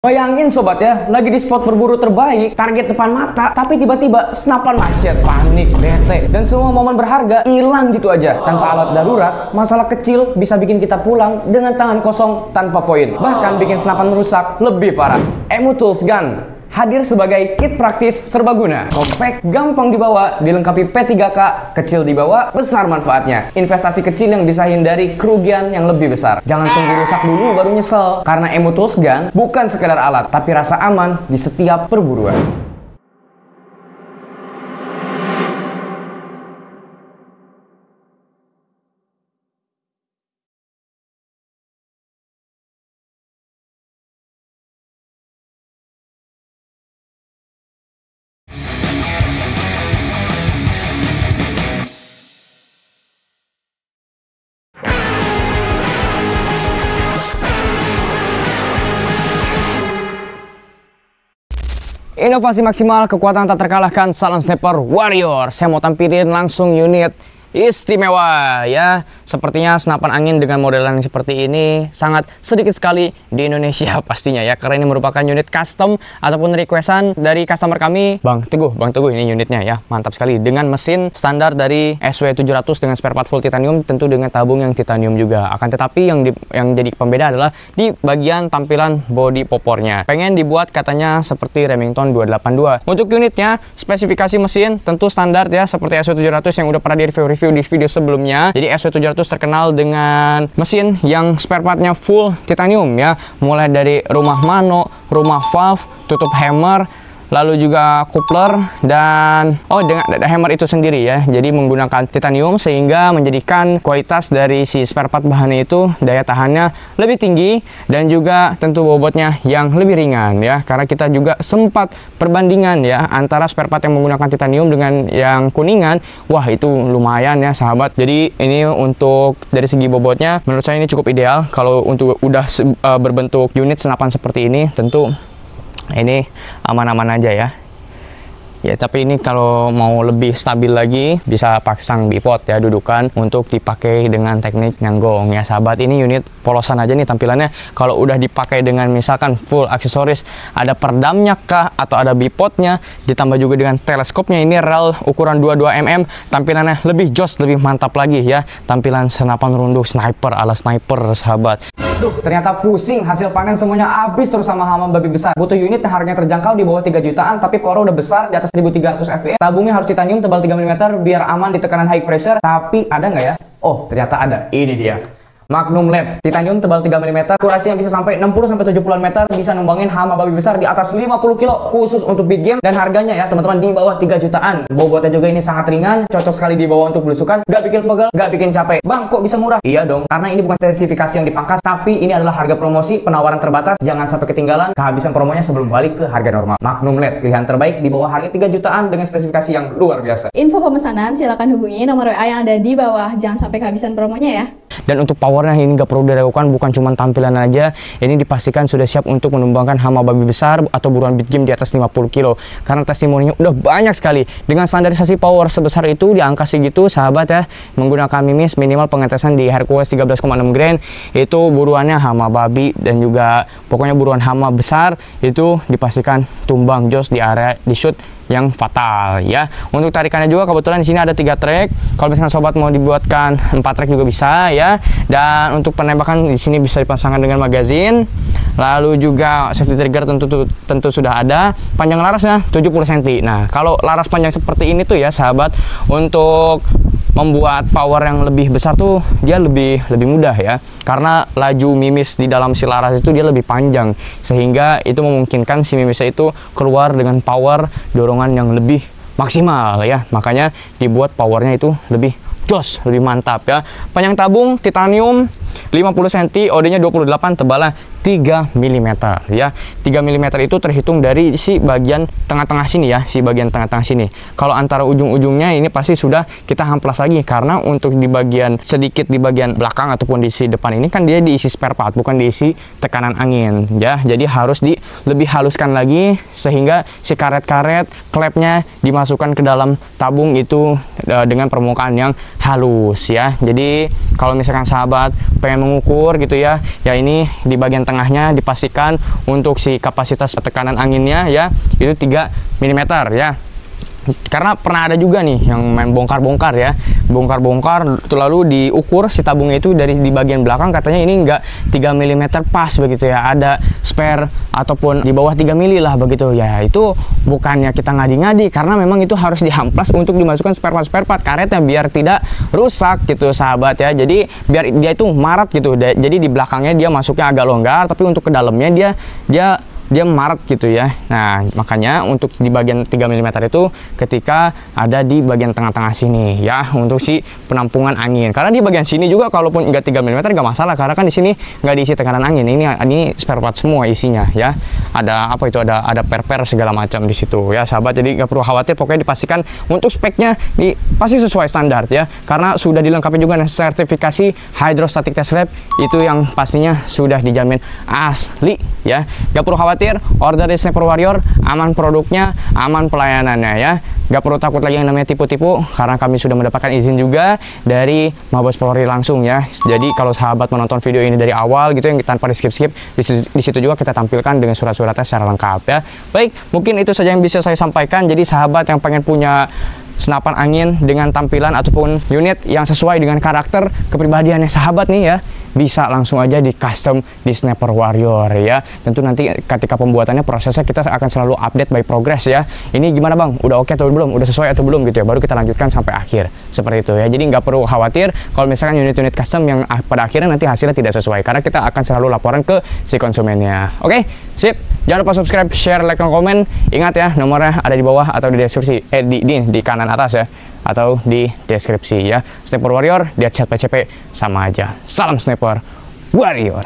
Bayangin sobat ya, lagi di spot berburu terbaik, target depan mata, tapi tiba-tiba senapan macet, panik, bete, dan semua momen berharga hilang gitu aja. Tanpa alat darurat, masalah kecil bisa bikin kita pulang dengan tangan kosong tanpa poin. Bahkan bikin senapan rusak lebih parah. Emu Tools Gun hadir sebagai kit praktis serbaguna. Compact, gampang dibawa, dilengkapi P3K, kecil dibawa, besar manfaatnya. Investasi kecil yang bisa hindari kerugian yang lebih besar. Jangan tunggu rusak dulu baru nyesel. Karena Emu Tools Gun bukan sekedar alat, tapi rasa aman di setiap perburuan. Inovasi maksimal, kekuatan tak terkalahkan, salam sniper warrior. Saya mau tampilin langsung unit istimewa ya. Sepertinya senapan angin dengan modelan yang seperti ini sangat sedikit sekali di Indonesia pastinya ya, karena ini merupakan unit custom ataupun requestan dari customer kami, Bang Teguh ini unitnya ya, mantap sekali dengan mesin standar dari SW700 dengan spare part full titanium, tentu dengan tabung yang titanium juga. Akan tetapi yang jadi pembeda adalah di bagian tampilan body popornya. Pengen dibuat katanya seperti Remington 282. Untuk unitnya, spesifikasi mesin tentu standar ya, seperti SW700 yang udah pernah di-review di video sebelumnya. Jadi SW700 terkenal dengan mesin yang spare partnya full titanium ya, mulai dari rumah mano, rumah valve, tutup hammer, lalu juga coupler dan dengan hammer itu sendiri ya. Jadi menggunakan titanium sehingga menjadikan kualitas dari si spare part bahannya itu daya tahannya lebih tinggi dan juga tentu bobotnya yang lebih ringan ya. Karena kita juga sempat perbandingan ya antara spare part yang menggunakan titanium dengan yang kuningan. Wah, itu lumayan ya sahabat. Jadi ini untuk dari segi bobotnya menurut saya ini cukup ideal. Kalau untuk udah berbentuk unit senapan seperti ini, tentu ini aman-aman aja ya. Ya, tapi ini kalau mau lebih stabil lagi bisa pasang bipod ya, dudukan untuk dipakai dengan teknik nyanggong ya sahabat. Ini unit polosan aja nih tampilannya. Kalau udah dipakai dengan misalkan full aksesoris, ada peredamnya kah atau ada bipodnya, ditambah juga dengan teleskopnya, ini rel ukuran 22 mm, tampilannya lebih jos, lebih mantap lagi ya. Tampilan senapan runduk sniper ala sniper sahabat. Duh, ternyata pusing, hasil panen semuanya habis terus sama hama babi besar. Butuh unit yang harganya terjangkau di bawah 3 jutaan, tapi power udah besar di atas 1300 fps. Tabungnya harus titanium tebal 3 mm biar aman di tekanan high pressure. Tapi ada nggak ya? Oh, ternyata ada. Ini dia. Magnum Lab, titanium tebal 3 mm, akurasi yang bisa sampai 60-70 meter, bisa numbangin hama babi besar di atas 50 kilo khusus untuk big game, dan harganya ya teman-teman di bawah 3 jutaan. Bobotnya juga ini sangat ringan, cocok sekali dibawa untuk belusukan, gak bikin pegel, gak bikin capek. Bang, kok bisa murah? Iya dong, karena ini bukan spesifikasi yang dipangkas, tapi ini adalah harga promosi, penawaran terbatas, jangan sampai ketinggalan kehabisan promonya sebelum balik ke harga normal. Magnum Lab, pilihan terbaik di bawah harga 3 jutaan dengan spesifikasi yang luar biasa. Info pemesanan silakan hubungi nomor WA yang ada di bawah, jangan sampai kehabisan promonya ya. Dan untuk powernya ini nggak perlu diragukan, bukan cuma tampilan aja, ini dipastikan sudah siap untuk menumbangkan hama babi besar atau buruan big game di atas 50 kilo. Karena testimoninya udah banyak sekali. Dengan standarisasi power sebesar itu di angka segitu sahabat ya, menggunakan mimis minimal pengetesan di Hercules 13,6 grain, itu buruannya hama babi dan juga pokoknya buruan hama besar itu dipastikan tumbang jos di area di shoot yang fatal ya. Untuk tarikannya juga kebetulan di sini ada 3 track. Kalau misalnya sobat mau dibuatkan 4 track juga bisa ya. Dan untuk penembakan di sini bisa dipasangkan dengan magazin. Lalu juga safety trigger tentu sudah ada. Panjang larasnya 70 cm. Nah, kalau laras panjang seperti ini tuh ya sahabat, untuk membuat power yang lebih besar tuh dia lebih mudah ya, karena laju mimis di dalam si laras itu dia lebih panjang, sehingga itu memungkinkan si mimisnya itu keluar dengan power dorongan yang lebih maksimal ya. Makanya dibuat powernya itu lebih jos, lebih mantap ya. Panjang tabung titanium 50 cm, OD-nya 28, tebalnya 3 mm ya. 3 mm itu terhitung dari si bagian tengah-tengah sini ya, si bagian tengah-tengah sini. Kalau antara ujung-ujungnya ini pasti sudah kita hamplas lagi, karena untuk di bagian sedikit di bagian belakang ataupun di si depan ini kan dia diisi spare part, bukan diisi tekanan angin ya. Jadi harus lebih haluskan lagi sehingga si karet-karet klepnya dimasukkan ke dalam tabung itu dengan permukaan yang halus ya. Jadi kalau misalkan sahabat pengen mengukur gitu ya, ini di bagian tengahnya dipastikan untuk si kapasitas tekanan anginnya ya itu 3 mm ya. Karena pernah ada juga nih yang main bongkar-bongkar ya, bongkar-bongkar lalu diukur si tabungnya itu dari di bagian belakang katanya ini enggak 3 mm pas begitu ya, ada spare ataupun di bawah 3 mm lah begitu ya. Itu bukannya kita ngadi-ngadi, karena memang itu harus diamplas untuk dimasukkan spare part karetnya biar tidak rusak gitu sahabat ya. Jadi biar dia itu marat gitu, jadi di belakangnya dia masuknya agak longgar, tapi untuk ke dalamnya dia marat gitu ya. Nah makanya untuk di bagian 3 mm itu ketika ada di bagian tengah-tengah sini ya, untuk si penampungan angin. Karena di bagian sini juga kalaupun enggak 3 mm enggak masalah, karena kan di sini nggak diisi tekanan angin. Ini spare part semua isinya ya. Ada apa itu, ada per segala macam di situ ya sahabat. Jadi nggak perlu khawatir, pokoknya dipastikan untuk speknya pasti sesuai standar ya, karena sudah dilengkapi juga dengan sertifikasi hydrostatic test lab, itu yang pastinya sudah dijamin asli ya. Nggak perlu khawatir, order dari Sniper Warrior aman, produknya aman, pelayanannya ya. Gak perlu takut lagi yang namanya tipu-tipu, karena kami sudah mendapatkan izin juga dari Mabes Polri langsung ya. Jadi kalau sahabat menonton video ini dari awal gitu yang tanpa di skip di situ juga kita tampilkan dengan surat-suratnya secara lengkap ya. Baik, mungkin itu saja yang bisa saya sampaikan. Jadi sahabat yang pengen punya senapan angin dengan tampilan ataupun unit yang sesuai dengan karakter kepribadiannya sahabat nih ya, bisa langsung aja di custom di Sniper Warrior ya. Tentu nanti ketika pembuatannya prosesnya kita akan selalu update by progress ya. Ini gimana bang, udah oke atau belum, udah sesuai atau belum gitu ya, baru kita lanjutkan sampai akhir seperti itu ya. Jadi nggak perlu khawatir kalau misalkan unit-unit custom yang pada akhirnya nanti hasilnya tidak sesuai, karena kita akan selalu laporan ke si konsumennya. Oke, sip. Jangan lupa subscribe, share, like, dan komen. Ingat ya, nomornya ada di bawah atau di deskripsi, di kanan atas ya, atau di deskripsi ya. Sniper Warrior, di chat PCP sama aja. Salam Sniper Warrior.